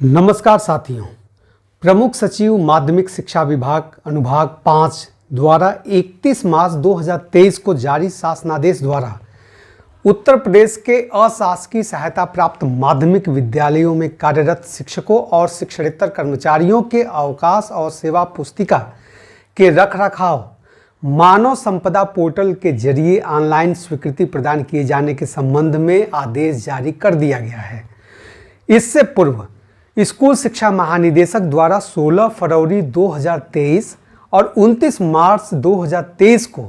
नमस्कार साथियों। प्रमुख सचिव माध्यमिक शिक्षा विभाग अनुभाग 5 द्वारा 31 मार्च 2023 को जारी शासनादेश द्वारा उत्तर प्रदेश के अशासकीय सहायता प्राप्त माध्यमिक विद्यालयों में कार्यरत शिक्षकों और शिक्षणेतर कर्मचारियों के अवकाश और सेवा पुस्तिका के रखरखाव मानव संपदा पोर्टल के जरिए ऑनलाइन स्वीकृति प्रदान किए जाने के संबंध में आदेश जारी कर दिया गया है। इससे पूर्व स्कूल शिक्षा महानिदेशक द्वारा 16 फरवरी 2023 और 29 मार्च 2023 को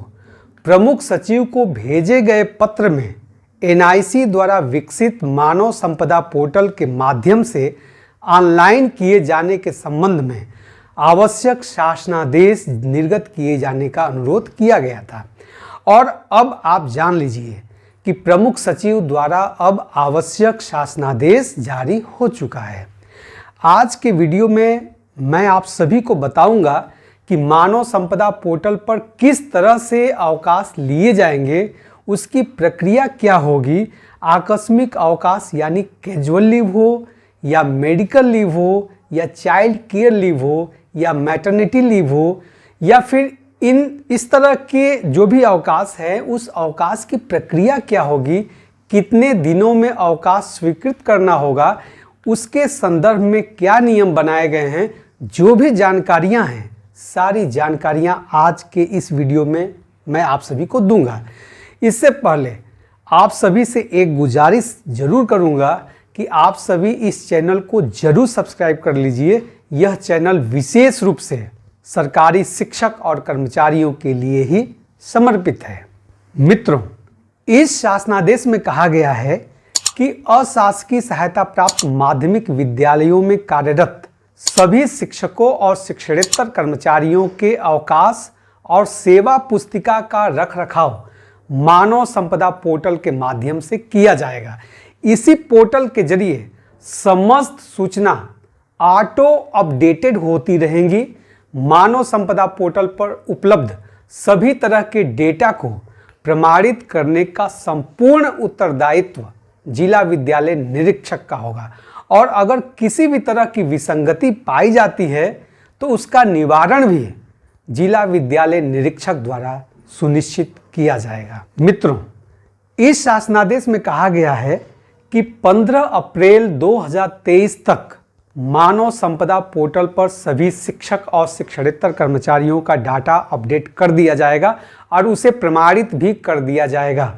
प्रमुख सचिव को भेजे गए पत्र में एनआईसी द्वारा विकसित मानव संपदा पोर्टल के माध्यम से ऑनलाइन किए जाने के संबंध में आवश्यक शासनादेश निर्गत किए जाने का अनुरोध किया गया था। और अब आप जान लीजिए कि प्रमुख सचिव द्वारा अब आवश्यक शासनादेश जारी हो चुका है। आज के वीडियो में मैं आप सभी को बताऊंगा कि मानव संपदा पोर्टल पर किस तरह से अवकाश लिए जाएंगे, उसकी प्रक्रिया क्या होगी, आकस्मिक अवकाश यानी कैजुअल लीव हो या मेडिकल लीव हो या चाइल्ड केयर लीव हो या मैटरनिटी लीव हो या फिर इस तरह के जो भी अवकाश है उस अवकाश की प्रक्रिया क्या होगी, कितने दिनों में अवकाश स्वीकृत करना होगा, उसके संदर्भ में क्या नियम बनाए गए हैं, जो भी जानकारियां हैं सारी जानकारियां आज के इस वीडियो में मैं आप सभी को दूंगा। इससे पहले आप सभी से एक गुजारिश जरूर करूंगा कि आप सभी इस चैनल को जरूर सब्सक्राइब कर लीजिए। यह चैनल विशेष रूप से सरकारी शिक्षक और कर्मचारियों के लिए ही समर्पित है। मित्रों, इस शासनादेश में कहा गया है कि अशासकीय सहायता प्राप्त माध्यमिक विद्यालयों में कार्यरत सभी शिक्षकों और शिक्षणेतर कर्मचारियों के अवकाश और सेवा पुस्तिका का रखरखाव मानव संपदा पोर्टल के माध्यम से किया जाएगा। इसी पोर्टल के जरिए समस्त सूचना ऑटो अपडेटेड होती रहेंगी। मानव संपदा पोर्टल पर उपलब्ध सभी तरह के डेटा को प्रमाणित करने का संपूर्ण उत्तरदायित्व जिला विद्यालय निरीक्षक का होगा और अगर किसी भी तरह की विसंगति पाई जाती है तो उसका निवारण भी जिला विद्यालय निरीक्षक द्वारा सुनिश्चित किया जाएगा। मित्रों, इस शासनादेश में कहा गया है कि 15 अप्रैल 2023 तक मानव संपदा पोर्टल पर सभी शिक्षक और शिक्षणेतर कर्मचारियों का डाटा अपडेट कर दिया जाएगा और उसे प्रमाणित भी कर दिया जाएगा।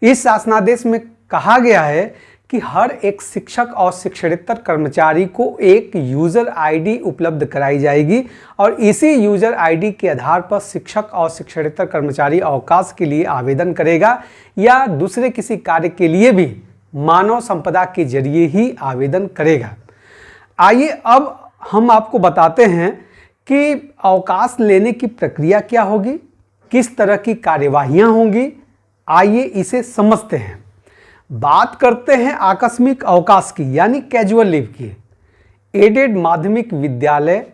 इस शासनादेश में कहा गया है कि हर एक शिक्षक और शिक्षणेतर कर्मचारी को एक यूजर आईडी उपलब्ध कराई जाएगी और इसी यूजर आईडी के आधार पर शिक्षक और शिक्षणेतर कर्मचारी अवकाश के लिए आवेदन करेगा या दूसरे किसी कार्य के लिए भी मानव संपदा के जरिए ही आवेदन करेगा। आइए अब हम आपको बताते हैं कि अवकाश लेने की प्रक्रिया क्या होगी, किस तरह की कार्यवाहियां होंगी। आइए इसे समझते हैं। बात करते हैं आकस्मिक अवकाश की यानी कैजुअल लीव की। एडेड माध्यमिक विद्यालय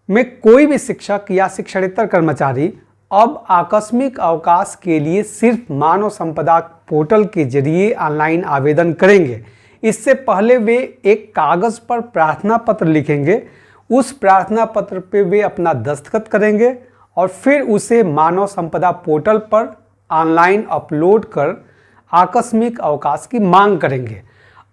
में कोई भी शिक्षक या शिक्षणेतर कर्मचारी अब आकस्मिक अवकाश के लिए सिर्फ मानव संपदा पोर्टल के जरिए ऑनलाइन आवेदन करेंगे। इससे पहले वे एक कागज पर प्रार्थना पत्र लिखेंगे, उस प्रार्थना पत्र पे वे अपना दस्तखत करेंगे और फिर उसे मानव संपदा पोर्टल पर ऑनलाइन अपलोड कर आकस्मिक अवकाश की मांग करेंगे।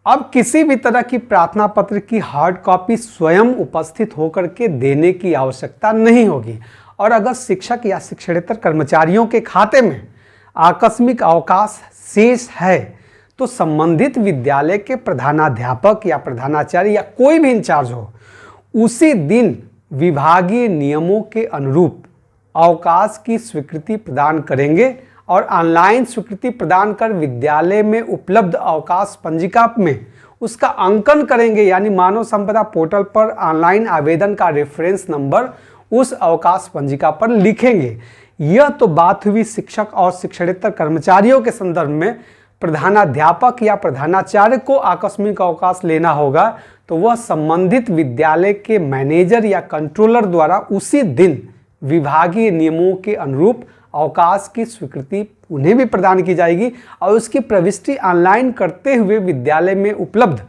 अब किसी भी तरह की प्रार्थना पत्र की हार्ड कॉपी स्वयं उपस्थित होकर के देने की आवश्यकता नहीं होगी और अगर शिक्षक या शिक्षणेतर कर्मचारियों के खाते में आकस्मिक अवकाश शेष है तो संबंधित विद्यालय के प्रधानाध्यापक या प्रधानाचार्य या कोई भी इंचार्ज हो उसी दिन विभागीय नियमों के अनुरूप अवकाश की स्वीकृति प्रदान करेंगे और ऑनलाइन स्वीकृति प्रदान कर विद्यालय में उपलब्ध अवकाश पंजिका में उसका अंकन करेंगे यानी मानव संपदा पोर्टल पर ऑनलाइन आवेदन का रेफरेंस नंबर उस अवकाश पंजिका पर लिखेंगे। यह तो बात हुई शिक्षक और शिक्षणेतर कर्मचारियों के संदर्भ में। प्रधानाध्यापक या प्रधानाचार्य को आकस्मिक अवकाश लेना होगा तो वह संबंधित विद्यालय के मैनेजर या कंट्रोलर द्वारा उसी दिन विभागीय नियमों के अनुरूप अवकाश की स्वीकृति उन्हें भी प्रदान की जाएगी और उसकी प्रविष्टि ऑनलाइन करते हुए विद्यालय में उपलब्ध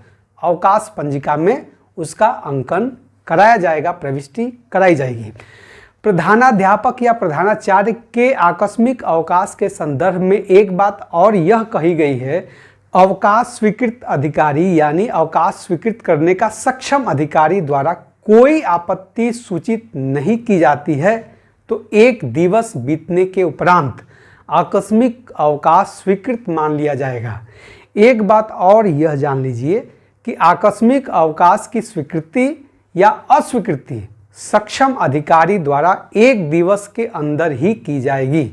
अवकाश पंजिका में उसका अंकन कराया जाएगा, प्रविष्टि कराई जाएगी। प्रधानाध्यापक या प्रधानाचार्य के आकस्मिक अवकाश के संदर्भ में एक बात और यह कही गई है, अवकाश स्वीकृत अधिकारी यानी अवकाश स्वीकृत करने का सक्षम अधिकारी द्वारा कोई आपत्ति सूचित नहीं की जाती है तो 1 दिवस बीतने के उपरांत आकस्मिक अवकाश स्वीकृत मान लिया जाएगा। एक बात और यह जान लीजिए कि आकस्मिक अवकाश की स्वीकृति या अस्वीकृति सक्षम अधिकारी द्वारा 1 दिवस के अंदर ही की जाएगी।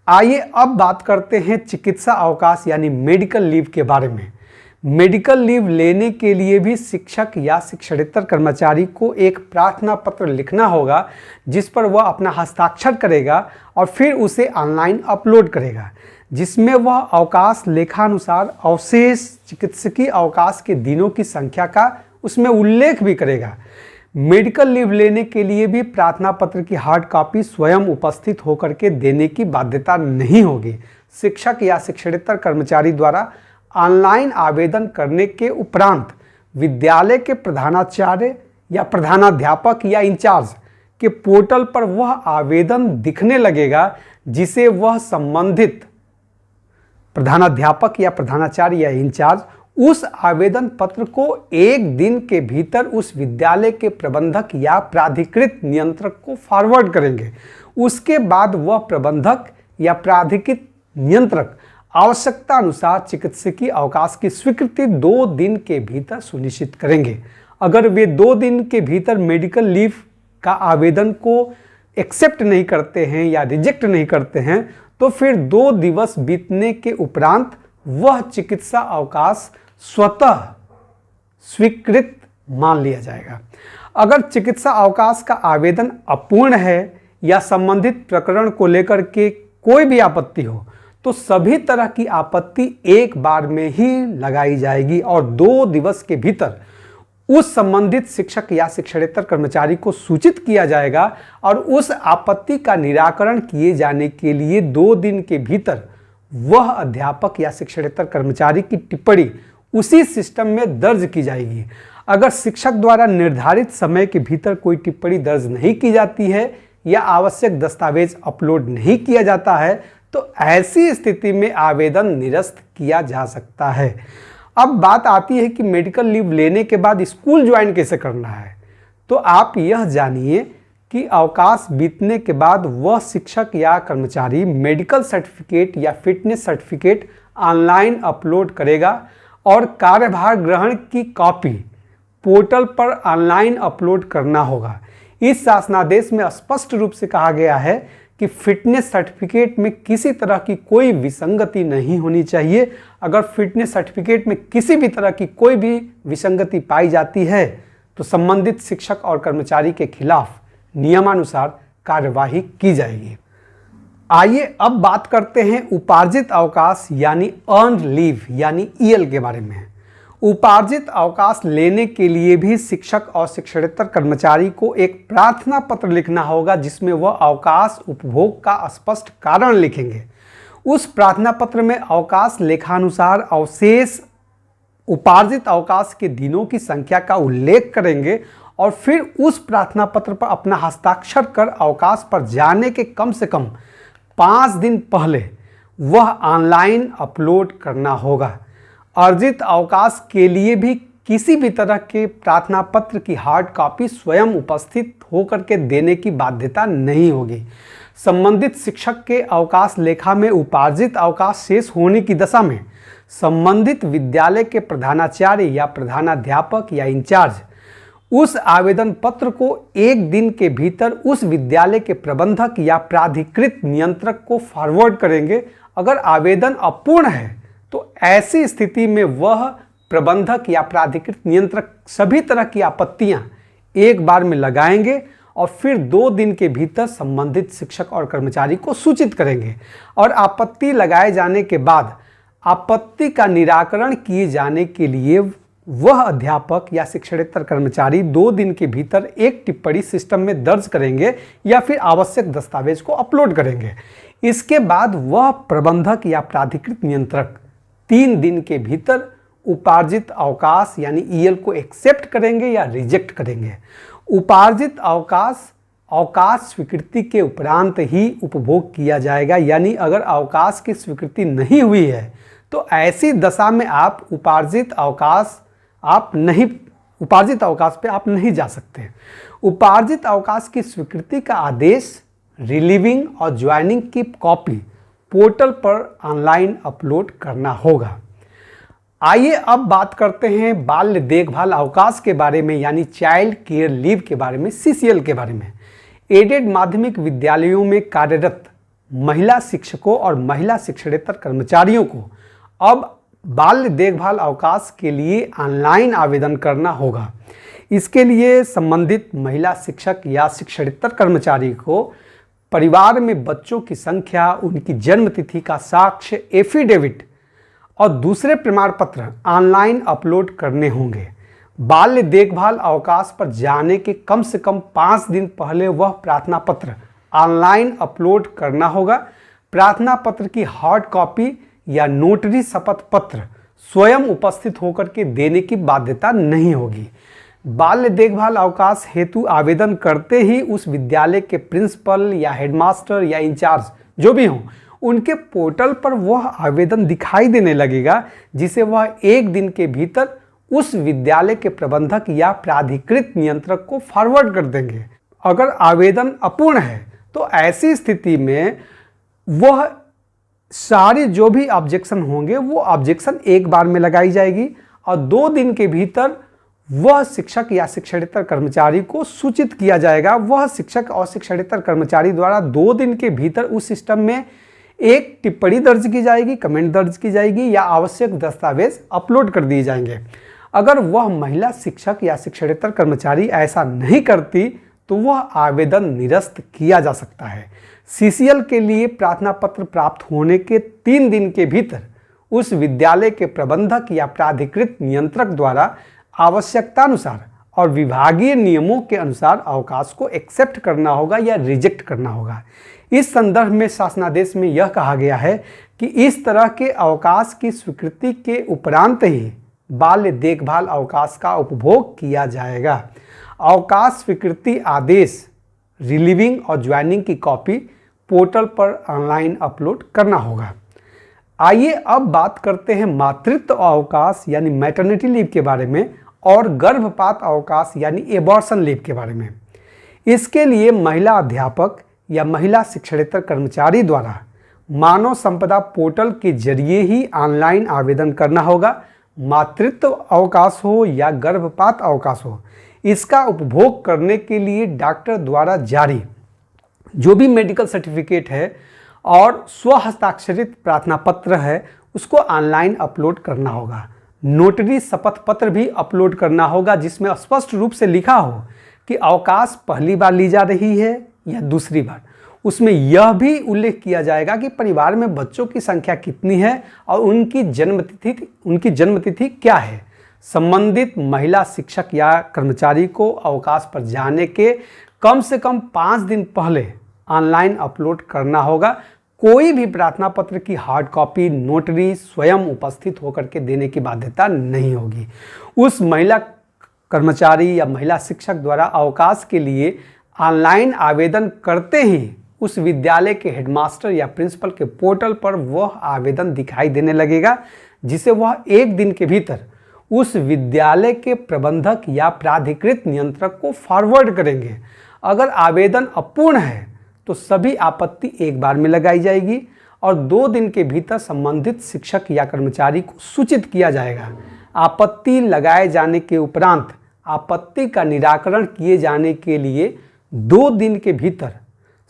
आइए अब बात करते हैं चिकित्सा अवकाश यानी मेडिकल लीव के बारे में। मेडिकल लीव लेने के लिए भी शिक्षक या शिक्षणेतर कर्मचारी को एक प्रार्थना पत्र लिखना होगा जिस पर वह अपना हस्ताक्षर करेगा और फिर उसे ऑनलाइन अपलोड करेगा, जिसमें वह अवकाश लेखानुसार अवशेष चिकित्सकीय अवकाश के दिनों की संख्या का उसमें उल्लेख भी करेगा। मेडिकल लीव लेने के लिए भी प्रार्थना पत्र की हार्ड कॉपी स्वयं उपस्थित होकर के देने की बाध्यता नहीं होगी। शिक्षक या शिक्षणेतर कर्मचारी द्वारा ऑनलाइन आवेदन करने के उपरांत विद्यालय के प्रधानाचार्य या प्रधानाध्यापक या इंचार्ज के पोर्टल पर वह आवेदन दिखने लगेगा जिसे वह संबंधित प्रधानाध्यापक या प्रधानाचार्य या इंचार्ज उस आवेदन पत्र को 1 दिन के भीतर उस विद्यालय के प्रबंधक या प्राधिकृत नियंत्रक को फॉरवर्ड करेंगे। उसके बाद वह प्रबंधक या प्राधिकृत नियंत्रक आवश्यकता अनुसार चिकित्सकीय अवकाश की स्वीकृति 2 दिन के भीतर सुनिश्चित करेंगे। अगर वे 2 दिन के भीतर मेडिकल लीव का आवेदन को एक्सेप्ट नहीं करते हैं या रिजेक्ट नहीं करते हैं तो फिर 2 दिवस बीतने के उपरांत वह चिकित्सा अवकाश स्वतः स्वीकृत मान लिया जाएगा। अगर चिकित्सा अवकाश का आवेदन अपूर्ण है या संबंधित प्रकरण को लेकर के कोई भी आपत्ति हो तो सभी तरह की आपत्ति एक बार में ही लगाई जाएगी और 2 दिवस के भीतर उस संबंधित शिक्षक या शिक्षणेतर कर्मचारी को सूचित किया जाएगा और उस आपत्ति का निराकरण किए जाने के लिए 2 दिन के भीतर वह अध्यापक या शिक्षणेतर कर्मचारी की टिप्पणी उसी सिस्टम में दर्ज की जाएगी। अगर शिक्षक द्वारा निर्धारित समय के भीतर कोई टिप्पणी दर्ज नहीं की जाती है या आवश्यक दस्तावेज अपलोड नहीं किया जाता है तो ऐसी स्थिति में आवेदन निरस्त किया जा सकता है। अब बात आती है कि मेडिकल लीव लेने के बाद स्कूल ज्वाइन कैसे करना है। तो आप यह जानिए कि अवकाश बीतने के बाद वह शिक्षक या कर्मचारी मेडिकल सर्टिफिकेट या फिटनेस सर्टिफिकेट ऑनलाइन अपलोड करेगा और कार्यभार ग्रहण की कॉपी पोर्टल पर ऑनलाइन अपलोड करना होगा। इस शासनादेश में स्पष्ट रूप से कहा गया है कि फिटनेस सर्टिफिकेट में किसी तरह की कोई विसंगति नहीं होनी चाहिए। अगर फिटनेस सर्टिफिकेट में किसी भी तरह की कोई भी विसंगति पाई जाती है तो संबंधित शिक्षक और कर्मचारी के खिलाफ नियमानुसार कार्यवाही की जाएगी। आइए अब बात करते हैं उपार्जित अवकाश यानी अर्न्ड लीव यानी ईएल के बारे में। उपार्जित अवकाश लेने के लिए भी शिक्षक और शिक्षणेतर कर्मचारी को एक प्रार्थना पत्र लिखना होगा जिसमें वह अवकाश उपभोग का स्पष्ट कारण लिखेंगे। उस प्रार्थना पत्र में अवकाश लेखानुसार अवशेष उपार्जित अवकाश के दिनों की संख्या का उल्लेख करेंगे और फिर उस प्रार्थना पत्र पर अपना हस्ताक्षर कर अवकाश पर जाने के कम से कम 5 दिन पहले वह ऑनलाइन अपलोड करना होगा। अर्जित अवकाश के लिए भी किसी भी तरह के प्रार्थना पत्र की हार्ड कॉपी स्वयं उपस्थित होकर के देने की बाध्यता नहीं होगी। संबंधित शिक्षक के अवकाश लेखा में उपार्जित अवकाश शेष होने की दशा में संबंधित विद्यालय के प्रधानाचार्य या प्रधानाध्यापक या इंचार्ज उस आवेदन पत्र को 1 दिन के भीतर उस विद्यालय के प्रबंधक या प्राधिकृत नियंत्रक को फॉरवर्ड करेंगे। अगर आवेदन अपूर्ण है तो ऐसी स्थिति में वह प्रबंधक या प्राधिकृत नियंत्रक सभी तरह की आपत्तियां एक बार में लगाएंगे और फिर 2 दिन के भीतर संबंधित शिक्षक और कर्मचारी को सूचित करेंगे और आपत्ति लगाए जाने के बाद आपत्ति का निराकरण किए जाने के लिए वह अध्यापक या शिक्षणेतर कर्मचारी 2 दिन के भीतर एक टिप्पणी सिस्टम में दर्ज करेंगे या फिर आवश्यक दस्तावेज को अपलोड करेंगे। इसके बाद वह प्रबंधक या प्राधिकृत नियंत्रक 3 दिन के भीतर उपार्जित अवकाश यानी ईएल को एक्सेप्ट करेंगे या रिजेक्ट करेंगे। उपार्जित अवकाश स्वीकृति के उपरांत ही उपभोग किया जाएगा, यानी अगर अवकाश की स्वीकृति नहीं हुई है तो ऐसी दशा में आप उपार्जित अवकाश पे आप नहीं जा सकते। उपार्जित अवकाश की स्वीकृति का आदेश रिलीविंग और ज्वाइनिंग की कॉपी पोर्टल पर ऑनलाइन अपलोड करना होगा। आइए अब बात करते हैं बाल्य देखभाल अवकाश के बारे में, यानी चाइल्ड केयर लीव के बारे में, सीसीएल के बारे में। एडेड माध्यमिक विद्यालयों में कार्यरत महिला शिक्षकों और महिला शिक्षणेतर कर्मचारियों को अब बाल्य देखभाल अवकाश के लिए ऑनलाइन आवेदन करना होगा। इसके लिए संबंधित महिला शिक्षक या शिक्षणेतर कर्मचारी को परिवार में बच्चों की संख्या, उनकी जन्म तिथि का साक्ष्य, एफिडेविट और दूसरे प्रमाण पत्र ऑनलाइन अपलोड करने होंगे। बाल्य देखभाल अवकाश पर जाने के कम से कम 5 दिन पहले वह प्रार्थना पत्र ऑनलाइन अपलोड करना होगा। प्रार्थना पत्र की हार्ड कॉपी या नोटरी शपथ पत्र स्वयं उपस्थित होकर के देने की बाध्यता नहीं होगी। बाल्य देखभाल अवकाश हेतु आवेदन करते ही उस विद्यालय के प्रिंसिपल या हेडमास्टर या इंचार्ज जो भी हों, उनके पोर्टल पर वह आवेदन दिखाई देने लगेगा, जिसे वह 1 दिन के भीतर उस विद्यालय के प्रबंधक या प्राधिकृत नियंत्रक को फॉरवर्ड कर देंगे। अगर आवेदन अपूर्ण है तो ऐसी स्थिति में वह सारी जो भी ऑब्जेक्शन होंगे वो ऑब्जेक्शन एक बार में लगाई जाएगी और 2 दिन के भीतर वह शिक्षक या शिक्षणेतर कर्मचारी को सूचित किया जाएगा। वह शिक्षक और शिक्षणेतर कर्मचारी द्वारा 2 दिन के भीतर उस सिस्टम में एक टिप्पणी दर्ज की जाएगी, कमेंट दर्ज की जाएगी या आवश्यक दस्तावेज अपलोड कर दिए जाएंगे। अगर वह महिला शिक्षक या शिक्षणेतर कर्मचारी ऐसा नहीं करती तो वह आवेदन निरस्त किया जा सकता है। सीसीएल के लिए प्रार्थना पत्र प्राप्त होने के 3 दिन के भीतर उस विद्यालय के प्रबंधक या प्राधिकृत नियंत्रक द्वारा आवश्यकतानुसार और विभागीय नियमों के अनुसार अवकाश को एक्सेप्ट करना होगा या रिजेक्ट करना होगा। इस संदर्भ में शासनादेश में यह कहा गया है कि इस तरह के अवकाश की स्वीकृति के उपरांत ही बाल्य देखभाल अवकाश का उपभोग किया जाएगा। अवकाश स्वीकृति आदेश रिलीविंग और ज्वाइनिंग की कॉपी पोर्टल पर ऑनलाइन अपलोड करना होगा। आइए अब बात करते हैं मातृत्व अवकाश यानी मैटरनिटी लीव के बारे में और गर्भपात अवकाश यानी एबॉर्शन लीव के बारे में। इसके लिए महिला अध्यापक या महिला शिक्षणेतर कर्मचारी द्वारा मानव संपदा पोर्टल के जरिए ही ऑनलाइन आवेदन करना होगा। मातृत्व अवकाश हो या गर्भपात अवकाश हो, इसका उपभोग करने के लिए डॉक्टर द्वारा जारी जो भी मेडिकल सर्टिफिकेट है और स्वहस्ताक्षरित प्रार्थना पत्र है उसको ऑनलाइन अपलोड करना होगा। नोटरी शपथ पत्र भी अपलोड करना होगा जिसमें स्पष्ट रूप से लिखा हो कि अवकाश पहली बार ली जा रही है या दूसरी बार। उसमें यह भी उल्लेख किया जाएगा कि परिवार में बच्चों की संख्या कितनी है और उनकी जन्मतिथि क्या है। संबंधित महिला शिक्षक या कर्मचारी को अवकाश पर जाने के कम से कम 5 दिन पहले ऑनलाइन अपलोड करना होगा। कोई भी प्रार्थना पत्र की हार्ड कॉपी नोटरी स्वयं उपस्थित होकर के देने की बाध्यता नहीं होगी। उस महिला कर्मचारी या महिला शिक्षक द्वारा अवकाश के लिए ऑनलाइन आवेदन करते ही उस विद्यालय के हेडमास्टर या प्रिंसिपल के पोर्टल पर वह आवेदन दिखाई देने लगेगा, जिसे वह 1 दिन के भीतर उस विद्यालय के प्रबंधक या प्राधिकृत नियंत्रक को फॉरवर्ड करेंगे। अगर आवेदन अपूर्ण है तो सभी आपत्ति एक बार में लगाई जाएगी और 2 दिन के भीतर संबंधित शिक्षक या कर्मचारी को सूचित किया जाएगा। आपत्ति लगाए जाने के उपरांत आपत्ति का निराकरण किए जाने के लिए 2 दिन के भीतर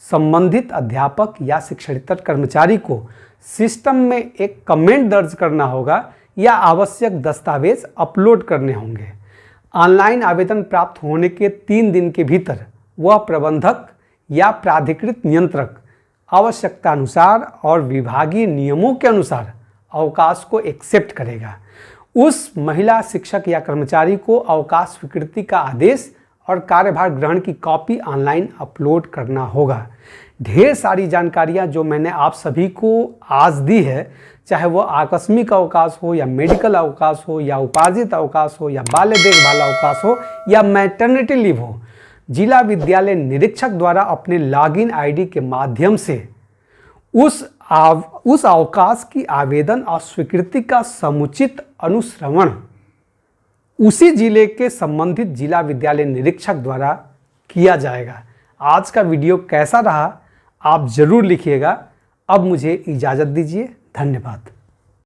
संबंधित अध्यापक या शिक्षणेतर कर्मचारी को सिस्टम में एक कमेंट दर्ज करना होगा या आवश्यक दस्तावेज अपलोड करने होंगे। ऑनलाइन आवेदन प्राप्त होने के 3 दिन के भीतर वह प्रबंधक या प्राधिकृत नियंत्रक आवश्यकतानुसार और विभागीय नियमों के अनुसार अवकाश को एक्सेप्ट करेगा। उस महिला शिक्षक या कर्मचारी को अवकाश स्वीकृति का आदेश और कार्यभार ग्रहण की कॉपी ऑनलाइन अपलोड करना होगा। ढेर सारी जानकारियां जो मैंने आप सभी को आज दी है, चाहे वो आकस्मिक अवकाश हो या मेडिकल अवकाश हो या उपार्जित अवकाश हो या बाल्य देखभाल अवकाश हो या मैटरनिटी लीव हो, जिला विद्यालय निरीक्षक द्वारा अपने लॉगिन आईडी के माध्यम से उस अवकाश की आवेदन और स्वीकृति का समुचित अनुश्रवण उसी जिले के संबंधित जिला विद्यालय निरीक्षक द्वारा किया जाएगा। आज का वीडियो कैसा रहा आप जरूर लिखिएगा। अब मुझे इजाज़त दीजिए। धन्यवाद।